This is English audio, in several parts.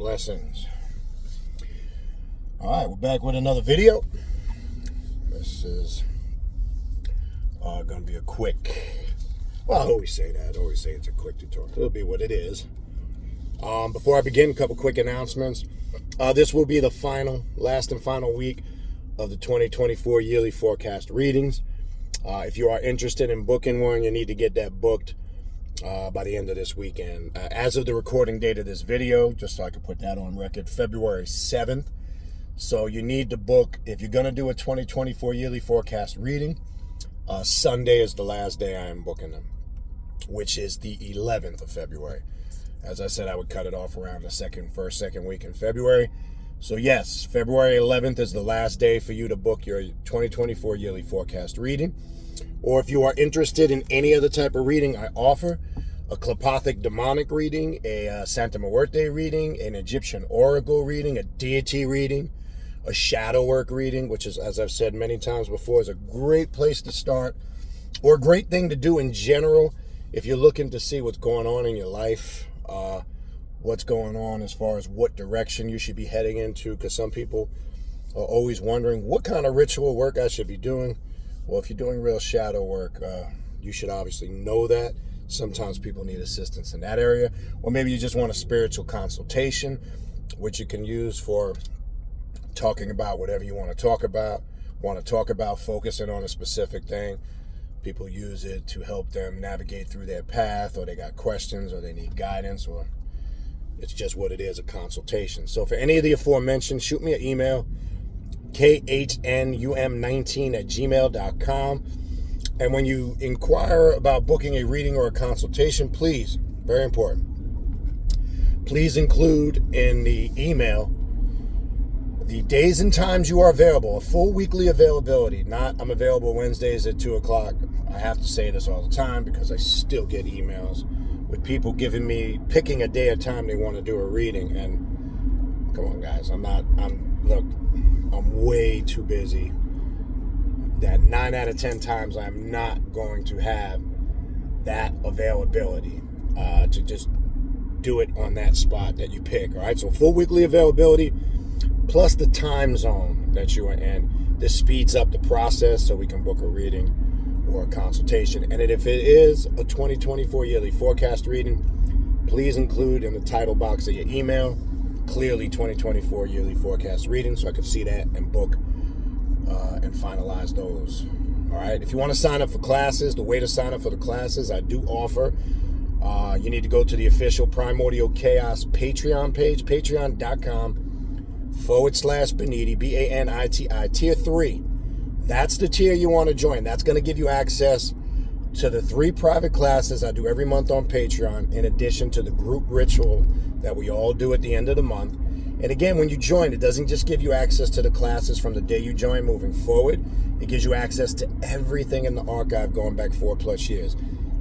Blessings. All right, we're back with another video. This is going to be a quick, well, I always say that. I always say it's a quick tutorial. It'll be what it is. Before I begin, a couple quick announcements. This will be the last and final week of the 2024 yearly forecast readings. If you are interested in booking one, you need to get that booked by the end of this weekend. As of the recording date of this video, just so I can put that on record, February 7th. So you need to book, if you're going to do a 2024 yearly forecast reading, Sunday is the last day I am booking them, which is the 11th of February. As I said, I would cut it off around the second week in February. So yes, February 11th is the last day for you to book your 2024 yearly forecast reading. Or if you are interested in any other type of reading I offer, a Klapothic demonic reading, a Santa Muerte reading, an Egyptian oracle reading, a deity reading, a shadow work reading, which is, as I've said many times before, is a great place to start, or a great thing to do in general if you're looking to see what's going on in your life, what's going on as far as what direction you should be heading into, because some people are always wondering what kind of ritual work I should be doing. Well, if you're doing real shadow work, you should obviously know that. Sometimes people need assistance in that area. Or maybe you just want a spiritual consultation, which you can use for talking about whatever you want to talk about, focusing on a specific thing. People use it to help them navigate through their path, or they got questions, or they need guidance, or it's just what it is, a consultation. So for any of the aforementioned, shoot me an email, khnum19@gmail.com. And when you inquire about booking a reading or a consultation, please, very important, please include in the email the days and times you are available, a full weekly availability, not I'm available Wednesdays at 2 o'clock. I have to say this all the time because I still get emails with people picking a day or time they want to do a reading. And come on, guys, I'm way too busy. That 9 out of 10 times I'm not going to have that availability to just do it on that spot that you pick. All right, so full weekly availability plus the time zone that you are in. This speeds up the process so we can book a reading or a consultation. And if it is a 2024 yearly forecast reading, please include in the title box of your email clearly 2024 yearly forecast reading, so I can see that and book and finalize those. All right. If you want to sign up for classes, the way to sign up for the classes I do offer, you need to go to the official Primordial Chaos Patreon page, patreon.com/Baniti, Baniti, tier 3. That's the tier you want to join. That's going to give you access to the 3 private classes I do every month on Patreon, in addition to the group ritual that we all do at the end of the month. And again, when you join, it doesn't just give you access to the classes from the day you join moving forward. It gives you access to everything in the archive going back 4+ years.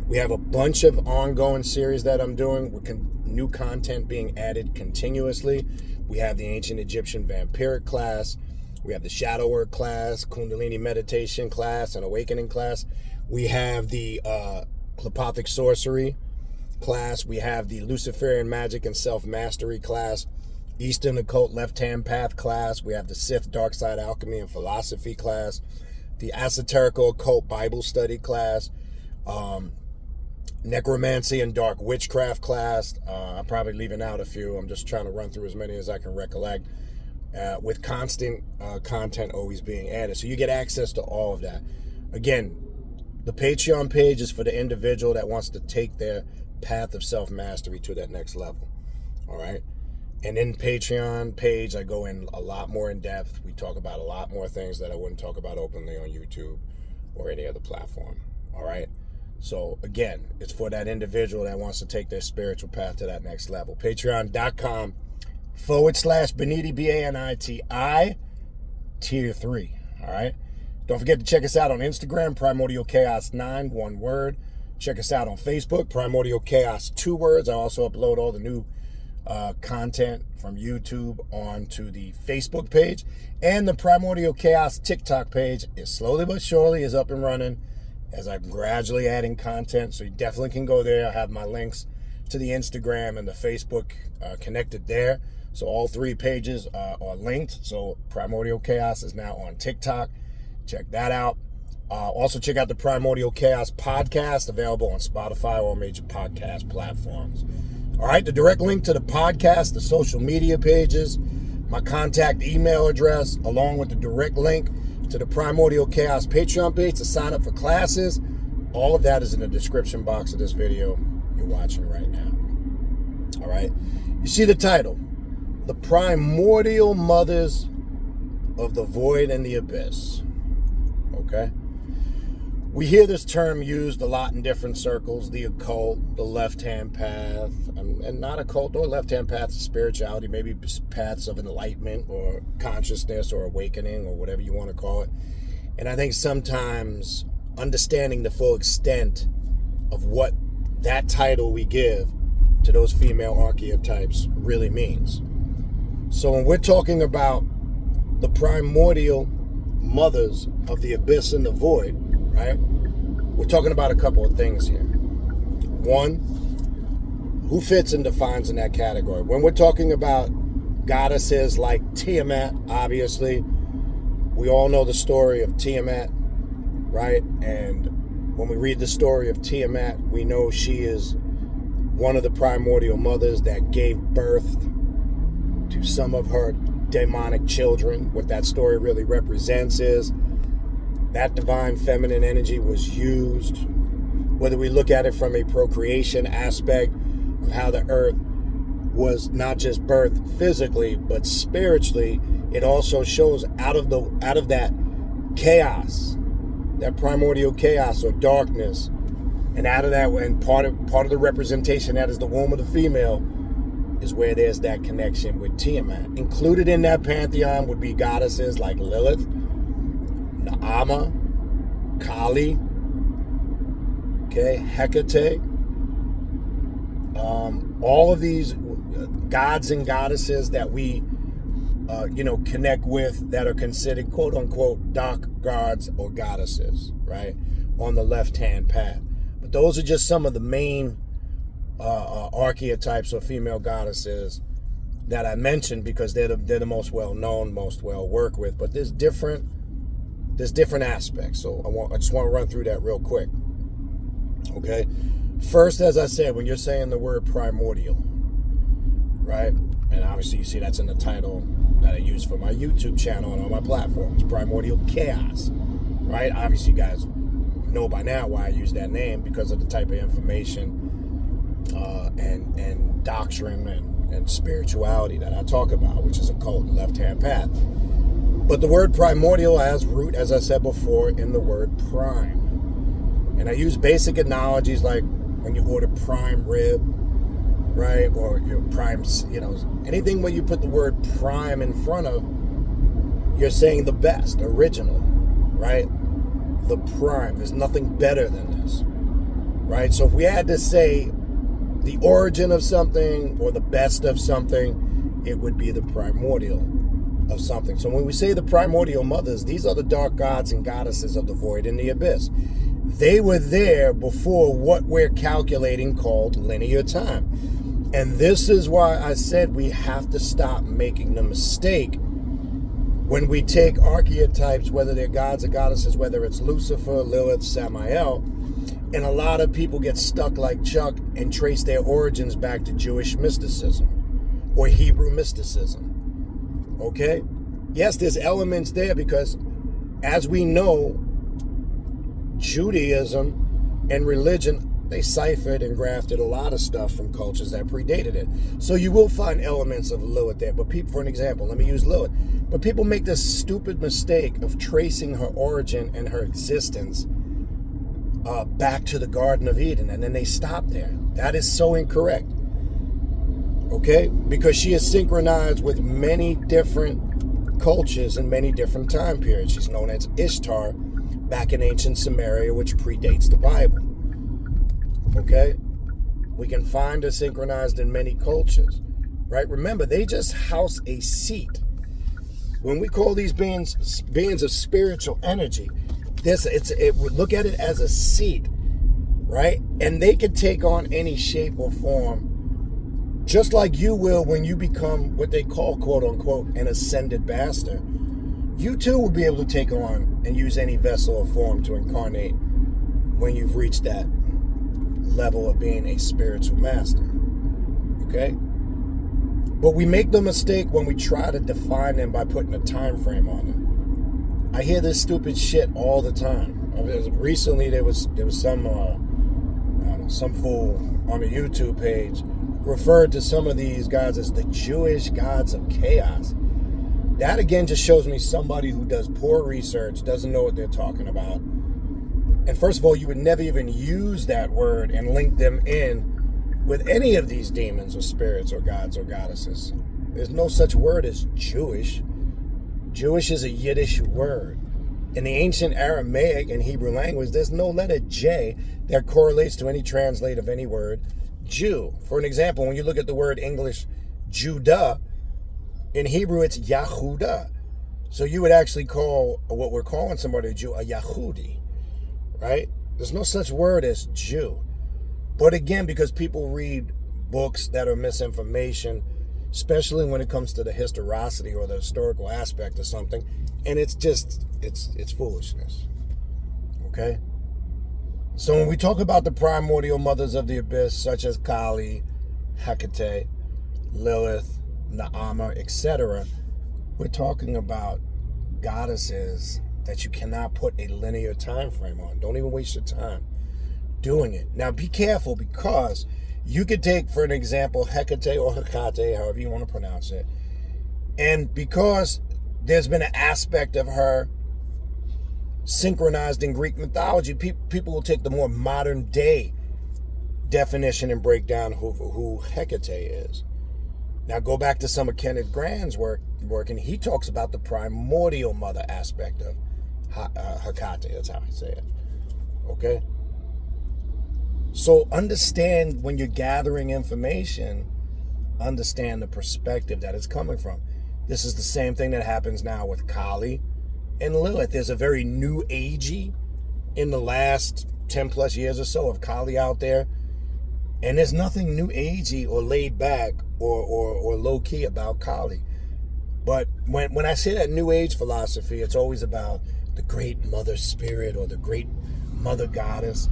We have a bunch of ongoing series that I'm doing with new content being added continuously. We have the Ancient Egyptian Vampiric class. We have the Shadow Work class, Kundalini Meditation class, and Awakening class. We have the Klapothic Sorcery class. We have the Luciferian Magic and Self-Mastery class, Eastern Occult Left-Hand Path class. We have the Sith Dark Side Alchemy and Philosophy class, the Esoterical Occult Bible Study class, Necromancy and Dark Witchcraft class. I'm probably leaving out a few. I'm just trying to run through as many as I can recollect, with constant content always being added. So you get access to all of that. Again, the Patreon page is for the individual that wants to take their path of self-mastery to that next level. All right. And in Patreon page, I go in a lot more in depth. We talk about a lot more things that I wouldn't talk about openly on YouTube or any other platform. All right. So again, it's for that individual that wants to take their spiritual path to that next level. Patreon.com/Baniti, Baniti, tier 3. All right. Don't forget to check us out on Instagram, Primordial Chaos 9, one word. Check us out on Facebook, Primordial Chaos, 2 words. I also upload all the new content from YouTube onto the Facebook page, and the Primordial Chaos TikTok page is slowly but surely is up and running as I'm gradually adding content. So you definitely can go there. I have my links to the Instagram and the Facebook connected there. So all 3 pages are linked. So Primordial Chaos is now on TikTok. Check that out. Also check out the Primordial Chaos podcast, available on Spotify or major podcast platforms. All right, the direct link to the podcast, the social media pages, my contact email address, along with the direct link to the Primordial Chaos Patreon page to sign up for classes. All of that is in the description box of this video you're watching right now. All right, you see the title, The Primordial Mothers of the Void and the Abyss. Okay? We hear this term used a lot in different circles, the occult, the left-hand path, and not occult or left-hand paths of spirituality, maybe paths of enlightenment or consciousness or awakening or whatever you want to call it. And I think sometimes understanding the full extent of what that title we give to those female archetypes really means. So when we're talking about the primordial mothers of the abyss and the void, right? We're talking about a couple of things here. One, who fits and defines in that category? When we're talking about goddesses like Tiamat, obviously, we all know the story of Tiamat, right? And when we read the story of Tiamat, we know she is one of the primordial mothers that gave birth to some of her demonic children. What that story really represents is that divine feminine energy was used, whether we look at it from a procreation aspect of how the earth was not just birthed physically, but spiritually. It also shows out of that chaos, that primordial chaos or darkness, and out of that, when part of the representation that is the womb of the female, is where there's that connection with Tiamat. Included in that pantheon would be goddesses like Lilith, Naama, Kali, okay, Hecate, all of these gods and goddesses that we, connect with, that are considered quote unquote dark gods or goddesses, right, on the left-hand path. But those are just some of the main archetypes of female goddesses that I mentioned because they're the most well-known, most well-worked with. But there's different aspects. So I just want to run through that real quick. Okay? First, as I said, when you're saying the word primordial, right? And obviously you see that's in the title that I use for my YouTube channel and on my platforms, Primordial Chaos, right? Obviously you guys know by now why I use that name, because of the type of information and doctrine and spirituality that I talk about, which is occult and left-hand path. But the word primordial has root, as I said before, in the word prime. And I use basic analogies like when you order prime rib, right? Or prime, anything when you put the word prime in front of, you're saying the best, original, right? The prime. There's nothing better than this, right? So if we had to say the origin of something or the best of something, it would be the primordial of something. So when we say the primordial mothers, these are the dark gods and goddesses of the void and the abyss. They were there before what we're calculating called linear time. And this is why I said we have to stop making the mistake when we take archetypes, whether they're gods or goddesses, whether it's Lucifer, Lilith, Samael, and a lot of people get stuck like Chuck and trace their origins back to Jewish mysticism or Hebrew mysticism. Okay? Yes, there's elements there because, as we know, Judaism and religion, they ciphered and grafted a lot of stuff from cultures that predated it. So you will find elements of Lilith there. But people, for an example, let me use Lilith. But people make this stupid mistake of tracing her origin and her existence back to the Garden of Eden, and then they stop there. That is so incorrect. Okay? Because she is synchronized with many different cultures in many different time periods. She's known as Ishtar back in ancient Samaria, which predates the Bible. Okay? We can find her synchronized in many cultures. Right? Remember, they just house a seat. When we call these beings of spiritual energy, look at it as a seat, right? And they could take on any shape or form Just like you will when you become what they call, quote unquote, an ascended master, you too will be able to take on and use any vessel or form to incarnate when you've reached that level of being a spiritual master. Okay? But we make the mistake when we try to define them by putting a time frame on them. I hear this stupid shit all the time. Recently, there was some fool on the YouTube page referred to some of these gods as the Jewish gods of chaos. That again just shows me somebody who does poor research, doesn't know what they're talking about. And first of all, you would never even use that word and link them in with any of these demons or spirits or gods or goddesses. There's no such word as Jewish. Jewish is a Yiddish word. In the ancient Aramaic and Hebrew language, there's no letter J that correlates to any translate of any word Jew. For an example, when you look at the word English Judah, in Hebrew it's Yahudah. So you would actually call what we're calling somebody a Jew a Yahudi, right? There's no such word as Jew. But again, because people read books that are misinformation, especially when it comes to the historicity or the historical aspect of something, and it's foolishness. Okay? So when we talk about the primordial mothers of the abyss, such as Kali, Hecate, Lilith, Naama, etc., we're talking about goddesses that you cannot put a linear time frame on. Don't even waste your time doing it. Now be careful, because you could take, for an example, Hecate or Hecate, however you want to pronounce it, and because there's been an aspect of her synchronized in Greek mythology, people will take the more modern day definition and break down who Hecate is. Now go back to some of Kenneth Grant's work, and he talks about the primordial mother aspect of Hecate. That's how I say it. Okay? So understand, when you're gathering information, understand the perspective that it's coming from. This is the same thing that happens now with Kali and Lilith. There's a very new agey in the last 10 plus years or so of Kali out there. And there's nothing new agey or laid back or low key about Kali. But when I say that new age philosophy, it's always about the great mother spirit or the great mother goddess.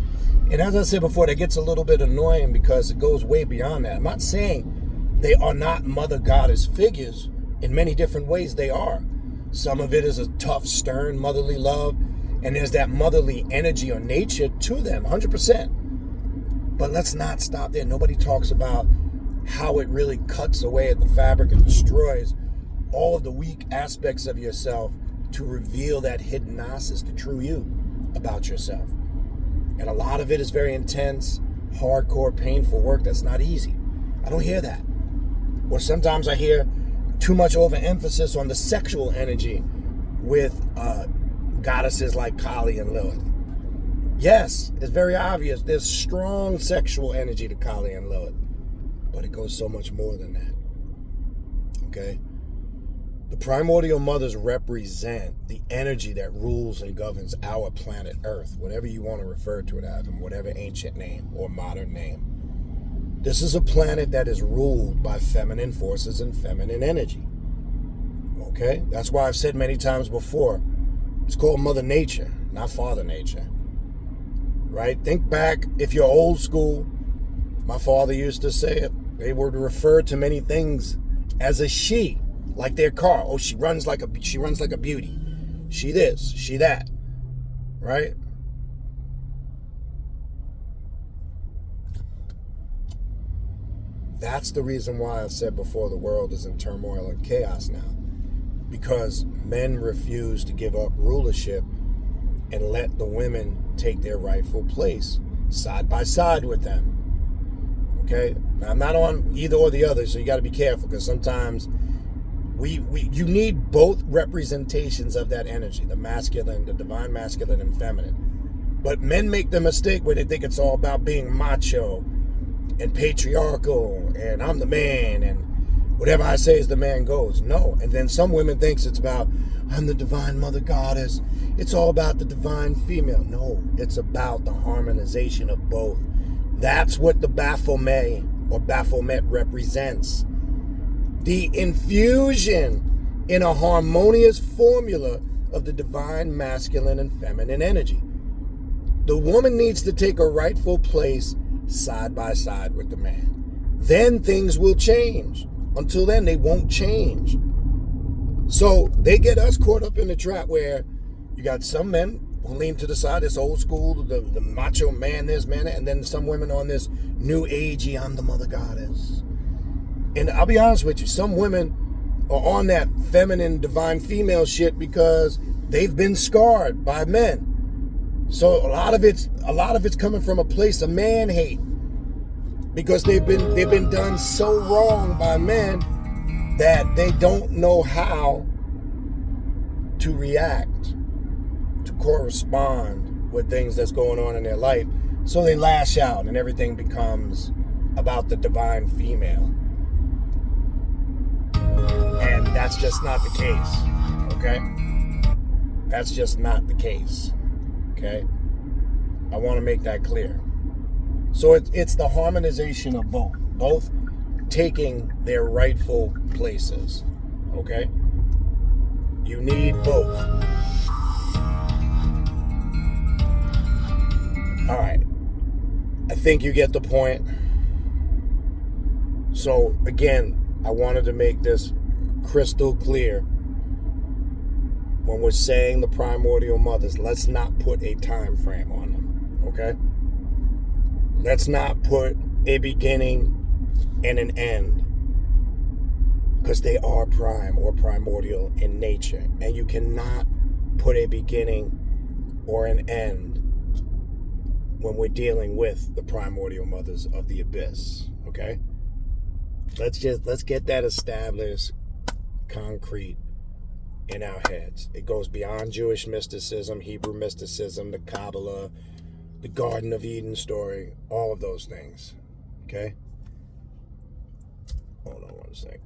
And as I said before, that gets a little bit annoying because it goes way beyond that. I'm not saying they are not mother goddess figures. In many different ways they are. Some of it is a tough, stern, motherly love, and there's that motherly energy or nature to them, 100%. But let's not stop there. Nobody talks about how it really cuts away at the fabric and destroys all of the weak aspects of yourself to reveal that hidden gnosis, the true you, about yourself. And a lot of it is very intense, hardcore, painful work that's not easy. I don't hear that. Or sometimes I hear too much overemphasis on the sexual energy with goddesses like Kali and Lilith. Yes, it's very obvious. There's strong sexual energy to Kali and Lilith. But it goes so much more than that. Okay? The primordial mothers represent the energy that rules and governs our planet Earth, whatever you want to refer to it as, in whatever ancient name or modern name. This is a planet that is ruled by feminine forces and feminine energy. Okay? That's why I've said many times before, it's called Mother Nature, not Father Nature. Right? Think back, if you're old school, my father used to say it, they would refer to many things as a she, like their car. Oh, she runs like a beauty. She this, she that. Right? That's the reason why I've said before the world is in turmoil and chaos now. Because men refuse to give up rulership and let the women take their rightful place side by side with them. Okay? Now, I'm not on either or the other, so you got to be careful, because sometimes you need both representations of that energy, the masculine, the divine masculine and feminine. But men make the mistake where they think it's all about being macho and patriarchal, and I'm the man, and whatever I say is the man goes. No. And then some women thinks it's about, I'm the divine mother goddess. It's all about the divine female. No, it's about the harmonization of both. That's what the Baphomet or Baphomet represents. The infusion in a harmonious formula of the divine masculine and feminine energy. The woman needs to take a rightful place side by side with the man. Then things will change. Until then, they won't change. So they get us caught up in the trap where you got some men who lean to the side, this old school, the macho man, this, man, that, and then some women on this new agey, I'm the mother goddess. And I'll be honest with you, some women are on that feminine, divine female shit because they've been scarred by men. So a lot of it's coming from a place of man hate. Because they've been done so wrong by men that they don't know how to react, to correspond with things that's going on in their life. So they lash out and everything becomes about the divine female. And that's just not the case, okay? That's just not the case, okay? I want to make that clear. So it's the harmonization of both taking their rightful places, okay? You need both. All right, I think you get the point. So again, I wanted to make this crystal clear. When we're saying the primordial mothers, let's not put a time frame on them, okay? Let's not put a beginning and an end, because they are prime or primordial in nature, and you cannot put a beginning or an end when we're dealing with the primordial mothers of the abyss, okay? Let's get that established, concrete in our heads. It goes beyond Jewish mysticism, Hebrew mysticism, the Kabbalah, the Garden of Eden story, all of those things, okay? Hold on one second.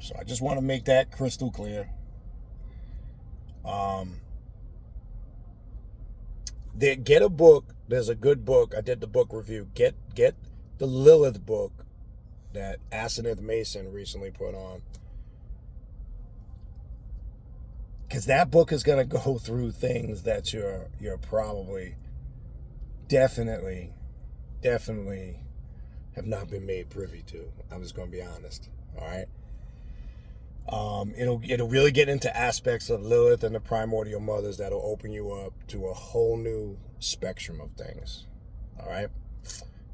So I just want to make that crystal clear. Get a book. There's a good book. I did the book review. Get the Lilith book that Asenath Mason recently put on. Because that book is going to go through things that you're probably definitely have not been made privy to. I'm just going to be honest. All right. It'll really get into aspects of Lilith and the primordial mothers that'll open you up to a whole new spectrum of things. All right.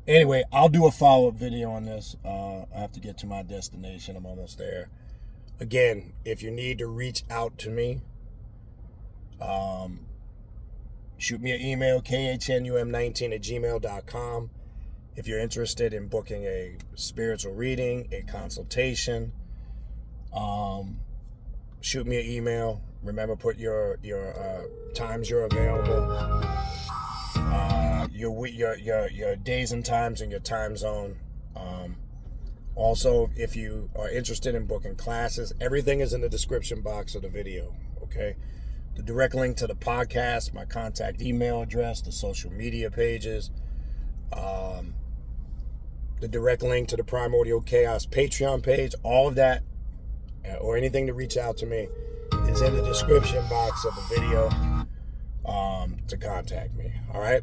Anyway, I'll do a follow-up video on this. I have to get to my destination. I'm almost there. Again, if you need to reach out to me, shoot me an email, khnum19@gmail.com. If you're interested in booking a spiritual reading, a consultation, shoot me an email. Remember, put your times you're available, your days and times and your time zone. Also, if you are interested in booking classes, everything is in the description box of the video, okay? The direct link to the podcast, my contact email address, the social media pages, the direct link to the Primordial Chaos Patreon page, all of that, or anything to reach out to me, is in the description box of the video to contact me, all right?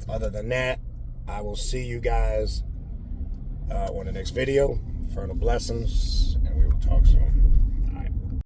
Other than that, I will see you guys on the next video. Infernal blessings, and we will talk soon.